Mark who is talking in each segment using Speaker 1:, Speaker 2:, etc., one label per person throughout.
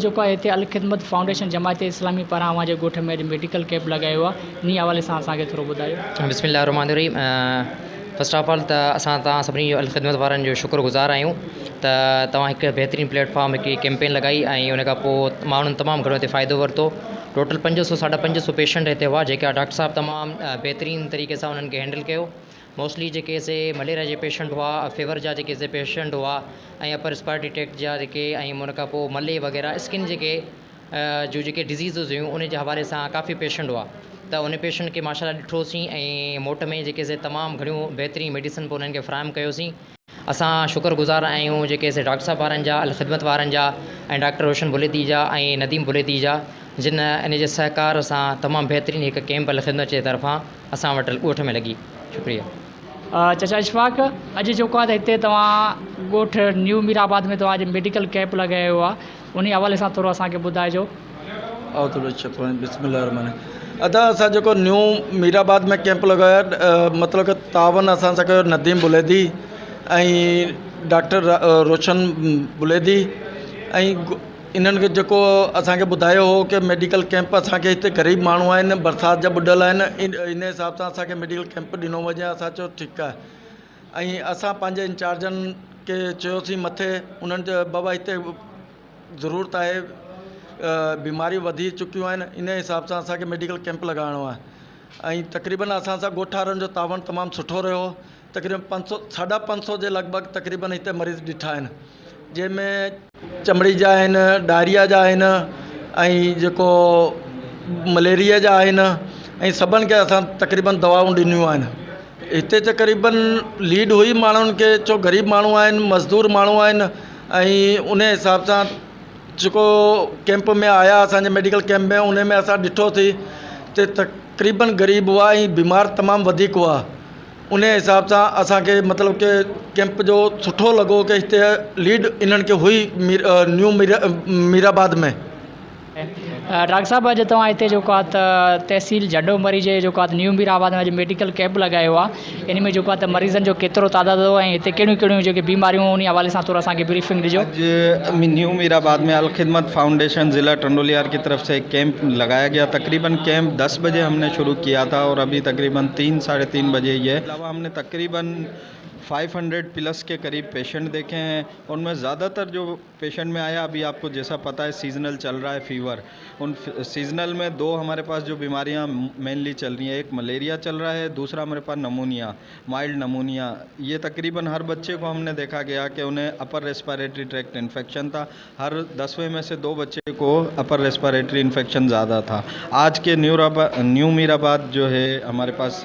Speaker 1: जेको आहे हिते अल ख़िदमत फाउंडेशन जमायत इस्लामी पारां अवां जे ॻोठ में अॼु मेडिकल कैंप लॻायो आहे। इन हवाले सां असांखे थोरो ॿुधायो।
Speaker 2: बिस्मिल्लाहिर्रहमानिर्रहीम। फर्स्ट ऑफ ऑल त असां तव्हां सभिनी अल ख़िदमत वारनि जो शुक्रगुज़ार आहियूं त तव्हां हिकु बहितरीनु प्लेटफॉर्म हिकु कैंपेन लॻाई ऐं उन खां पोइ माण्हुनि तमामु घणो हिते फ़ाइदो वरितो। टोटल 500 साढा 500 पेशेंट हिते हुआ जेका डॉक्टर साहब तमामु बहितरीनु तरीक़े सां उन्हनि खे हैंडल कयो। मोस्टली जेके से मलेरिया जे पेशेंट हुआ, फीवर जा जेके से पेशेंट हुआ ऐं अपर रिस्पायरेटरी ट्रैक्ट जा जेके ऐं उन खां पोइ मले वग़ैरह स्किन जेके जो जेके डिज़ीज़िस हुयूं उन जे हवाले सां काफ़ी पेशेंट हुआ त उन पेशेंट खे माशाअल्लाह ॾिठोसीं ऐं मोट में जेके से तमामु घणियूं बहितरीनु मेडिसिन पोइ उन्हनि खे फ़राहम कयोसीं। असां शुक्रगुज़ार आहियूं जेके से डॉक्टर साहब वारनि जा, अल ख़िदमत वारनि जा ऐं डॉक्टर रोशन बुलेती जा ऐं नदीम बुलेती जा, जिन इन जे सहकार सां तमामु बहितरीनु हिकु कैंप अल ख़िदमत जे तरफ़ां असां वटि ॻोठ में लॻी। शुक्रिया।
Speaker 1: चाचा इशफ़ाक़, अॼु जेको आहे त हिते तव्हां ॻोठ न्यू मीराबाद में तव्हां अॼु मेडिकल कैंप लॻायो आहे, उन हवाले सां थोरो असांखे ॿुधाइजो।
Speaker 3: अदा असां जेको न्यू मीराबाद में कैंप लॻायो मतिलबु कि तावन असां सां कयो नदीम बुलेदी ऐं डॉक्टर रोशन बुलेदी ऐं इन्हनि खे जेको असांखे ॿुधायो हो कि मेडिकल कैंप असांखे हिते ग़रीब माण्हू आहिनि, बरसाति जा ॿुॾल आहिनि, इन हिसाब सां असांखे मेडिकल कैंप ॾिनो वञे। असां चयो ठीकु आहे ऐं असां पंहिंजे इंचार्जनि खे चयोसीं मथे उन्हनि जो बाबा हिते ज़रूरत आहे, बीमारियूं वधी चुकियूं आहिनि, इन हिसाब सां असांखे मेडिकल कैंप लॻाइणो आहे। ऐं तक़रीबन असां सां ॻोठ वारनि जो तावन तमामु सुठो रहियो। तक़रीबन 500 साढा 500 जे लॻभॻि तक़रीबन हिते मरीज़ ॾिठा आहिनि, जंहिंमें चमड़ी जा आहिनि, डायरिया जा आहिनि ऐं जेको मलेरिया जा आहिनि ऐं सभिनि खे असां तक़रीबन दवाऊं ॾिनियूं आहिनि। हिते तक़रीबन लीड हुई माण्हुनि खे, छो ग़रीब माण्हू आहिनि, मज़दूर माण्हू आहिनि ऐं उन हिसाब सां जेको कैंप में आया असांजे मेडिकल कैंप में, उन में असां ॾिठोसीं त तक़रीबन ग़रीब हुआ ऐं बीमार तमामु वधीक हुआ। उन हिसाब सां असांखे मतिलबु कि कैंप जो सुठो लॻो कि हिते लीड इन्हनि खे हुई न्यू मीराबाद में।
Speaker 1: डॉक्टर साहब, अॼु तव्हां हिते जेको आहे त तहसील झंडोमरी जे जेको आहे न्यू मीराबाद में अॼु मेडिकल कैंप लॻायो आहे, इन में जेको आहे त मरीज़नि जो केतिरो तादाद हो ऐं हिते कहिड़ियूं कहिड़ियूं जेके बीमारियूं उन हवाले सां थोरो असांखे ब्रीफिंग ॾिजो।
Speaker 4: आज न्यू मीराबाद में अल ख़िदमत फाउंडेशन ज़िला टंडोलियार की तरफ से कैंप लगाया गया। तकरीबन कैंप 10 बजे हमने शुरू किया था और अभी तकरीबन 3 साढ़े 3 बजे ही है। अलावा हमने तकरीबन 500 प्लस के करीब पेशेंट देखे हैं। उनमें ज़्यादातर जो पेशेंट में आया, अभी आपको जैसा पता है सीज़नल चल रहा है फीवर, उन सीज़नल में 2 हमारे पास जो बीमारियां मेनली चल रही हैं, एक मलेरिया चल रहा है, दूसरा हमारे पास नमूनिया, माइल्ड नमूनिया। ये तकरीबन हर बच्चे को हमने देखा गया कि उन्हें अपर रेस्पिरेटरी ट्रैक्ट इन्फेक्शन था। हर 10वें में से 2 बच्चे को अपर रेस्पिरेटरी इन्फेक्शन ज़्यादा था। आज के न्यू मीराबाद जो है हमारे पास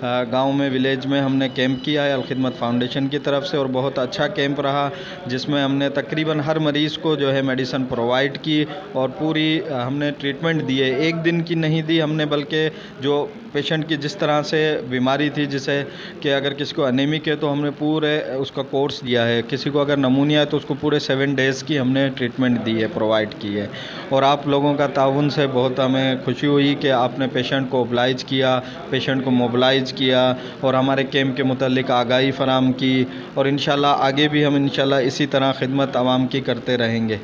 Speaker 4: गाँव में, विलेज में हमने कैंप किया है अल ख़िदमत फाउंडेशन की तरफ से और बहुत अच्छा कैंप रहा, जिसमें हमने तकरीबन हर मरीज़ को जो है मेडिसिन प्रोवाइड की और पूरी हमने ट्रीटमेंट दी है। एक दिन की नहीं दी हमने, बल्कि जो पेशेंट की जिस तरह से बीमारी थी, जैसे कि अगर किसी को एनीमिक है तो हमने पूरे उसका कोर्स दिया है, किसी को अगर नमूनिया है तो उसको पूरे 7 डेज़ की हमने ट्रीटमेंट दी है, प्रोवाइड की है। और आप लोगों का ताउन से बहुत हमें खुशी हुई कि आपने पेशेंट को ओबलाइज किया, पेशेंट को मोबलाइज किया और हमारे कैंप के मुतालिक आगाही फराम की। और इंशाल्लाह आगे भी हम इंशाल्लाह इसी तरह खिदमत आवाम की करते रहेंगे।